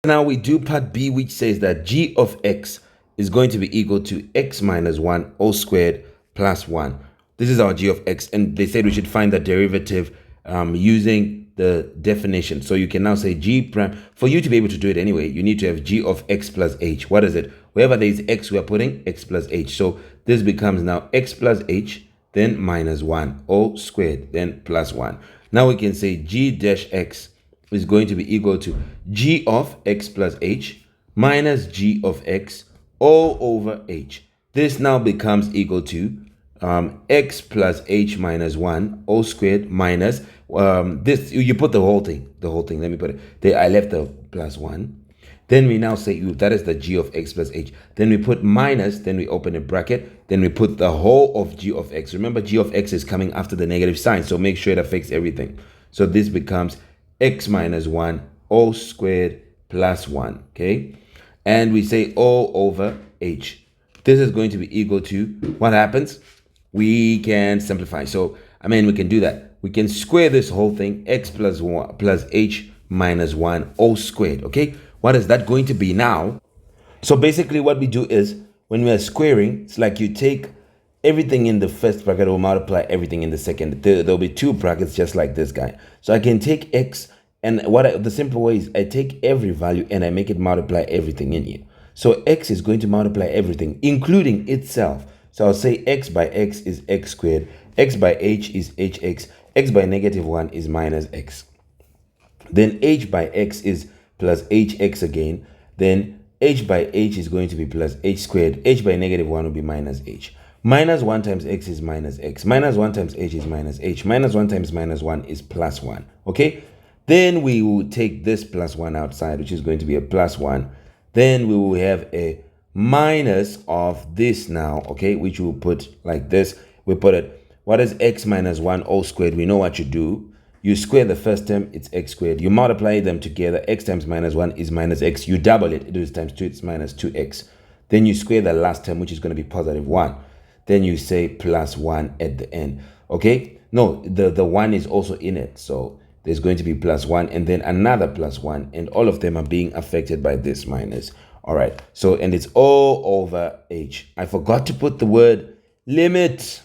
Now we do part B, which says that g of x is going to be equal to x minus 1 all squared plus 1. This is our g of x, and they said we should find the derivative using the definition. So you can now say g prime. For you to be able to do it anyway, you need to have g of x plus h. What is it? Wherever there is x, we are putting x plus h. So this becomes now x plus h, then minus 1 all squared, then plus 1. Now we can say g dash x is going to be equal to g of x plus h minus g of x all over h. This now becomes equal to x plus h minus 1 all squared minus this. You put the whole thing. Let me put it there. I left the plus 1. Then we now say that is the g of x plus h. Then we put minus, then we open a bracket, then we put the whole of g of x. Remember, g of x is coming after the negative sign, so make sure it affects everything. So this becomes x minus 1 all squared plus 1, okay? And we say all over h. This is going to be equal to, what happens? We can simplify. So, we can do that. We can square this whole thing, x plus 1 plus h minus 1 all squared, okay? What is that going to be now? So basically what we do is, when we are squaring, it's like you take everything in the first bracket will multiply everything in the second. There'll be two brackets just like this guy. So I can take x, and the simple way is I take every value and I make it multiply everything in here. So x is going to multiply everything, including itself. So I'll say x by x is x squared, x by h is hx, x by negative 1 is minus x. Then h by x is plus hx again. Then h by h is going to be plus h squared. H by negative 1 will be minus h. Minus 1 times x is minus x. Minus 1 times h is minus h. Minus 1 times minus 1 is plus 1. Okay? Then we will take this plus 1 outside, which is going to be a plus 1. Then we will have a minus of this now, okay, which we'll put like this. We put it, what is x minus 1 all squared? We know what you do. You square the first term, it's x squared. You multiply them together, x times minus 1 is minus x. You double it, it is times 2, it's minus 2x. Then you square the last term, which is going to be positive 1. Then you say plus 1 at the end, okay? No, the 1 is also in it, so there's going to be plus 1 and then another plus 1, and all of them are being affected by this minus. All right, so, and it's all over h. I forgot to put the word limit.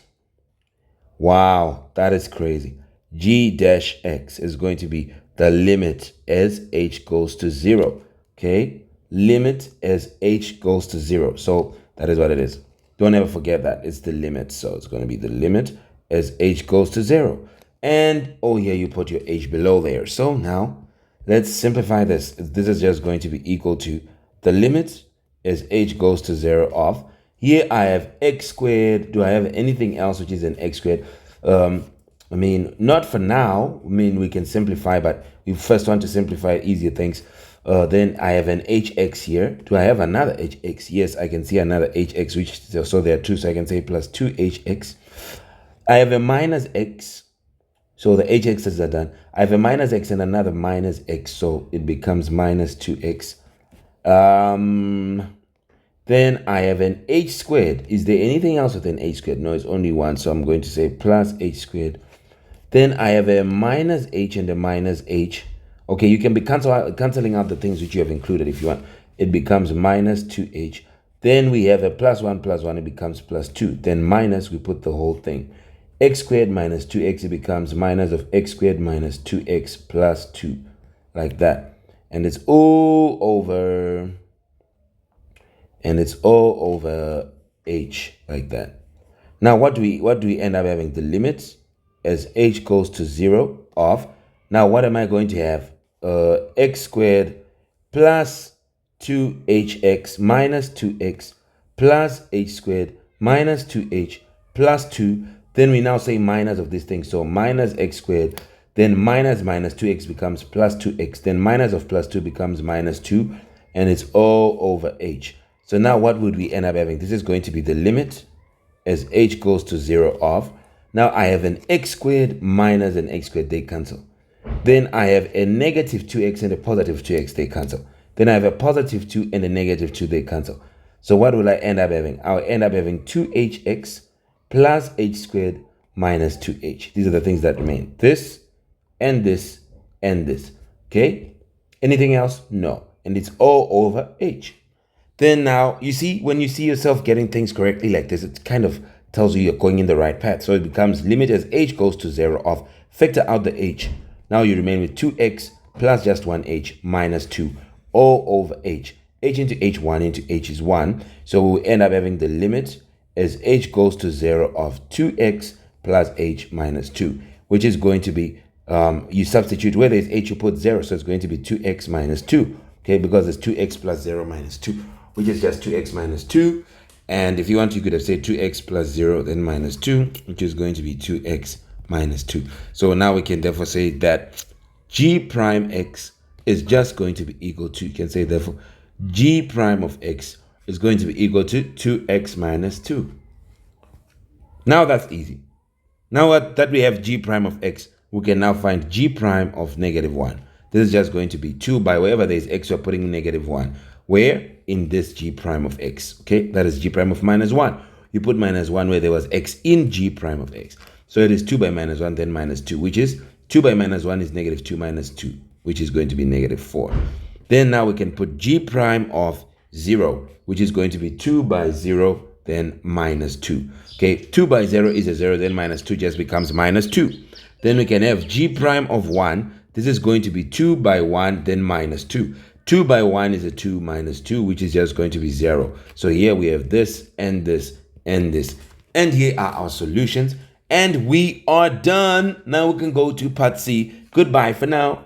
Wow, that is crazy. G dash x is going to be the limit as h goes to 0, okay? Limit as h goes to 0. So that is what it is. Don't ever forget that. It's the limit. So it's going to be the limit as h goes to 0. And, oh yeah, you put your h below there. So now, let's simplify this. This is just going to be equal to the limit as h goes to 0 of, here I have x squared. Do I have anything else which is an x squared? Not for now. We can simplify, but we first want to simplify easier things. Then I have an hx here. Do I have another hx? Yes, I can see another hx, which, so there are two, so I can say plus 2hx. I have a minus x, so the hx's are done. I have a minus x and another minus x, so it becomes minus 2x. Then I have an h squared. Is there anything else with an h squared? No, it's only one, so I'm going to say plus h squared. Then I have a minus h and a minus h. Okay, you can be canceling out the things which you have included if you want. It becomes minus 2h. Then we have a plus 1, it becomes plus 2. Then minus, we put the whole thing. X squared minus 2x, it becomes minus of x squared minus 2x plus 2. Like that. And it's all over h, like that. Now what do we end up having? The limit as h goes to 0 of, now what am I going to have? X squared plus 2hx minus 2x plus h squared minus 2h plus 2. Then we now say minus of this thing, so minus x squared, then minus 2x becomes plus 2x, then minus of plus 2 becomes minus 2, and it's all over h. So now what would we end up having? This is going to be the limit as h goes to 0 of, now I have an x squared minus an x squared, they cancel. Then I have a negative 2x and a positive 2x, they cancel. Then I have a positive 2 and a negative 2, they cancel. So what will I end up having? I'll end up having 2hx plus h squared minus 2h. These are the things that remain. This and this and this. Okay? Anything else? No. and it's all over h. Then now, you see, when you see yourself getting things correctly like this, it kind of tells you you're going in the right path. So it becomes limit as h goes to 0 of factor out the h. Now you remain with 2x plus just 1h minus 2 all over h. H into h, 1 into h is 1. So we end up having the limit as h goes to 0 of 2x plus h minus 2, which is going to be, you substitute where there's h, you put 0. So it's going to be 2x minus 2, okay, because it's 2x plus 0 minus 2, which is just 2x minus 2. And if you want, you could have said 2x plus 0, then minus 2, which is going to be 2x minus 2. So now we can therefore say that g prime x is just going to be equal to, you can say therefore, g prime of x is going to be equal to 2x minus 2. Now that's easy. Now that we have g prime of x, we can now find g prime of negative 1. This is just going to be 2 by wherever there is x, we're putting negative 1. Where? In this g prime of x. Okay, that is g prime of minus 1. You put minus 1 where there was x in g prime of x. So it is 2 by minus 1, then minus 2, which is 2 by minus 1 is negative 2 minus 2, which is going to be negative 4. Then now we can put g prime of 0, which is going to be 2 by 0, then minus 2. Okay, 2 by 0 is a 0, then minus 2 just becomes minus 2. Then we can have g prime of 1. This is going to be 2 by 1, then minus 2. 2 by 1 is a 2 minus 2, which is just going to be 0. So here we have this and this and this. And here are our solutions. And we are done. Now we can go to part C. Goodbye for now.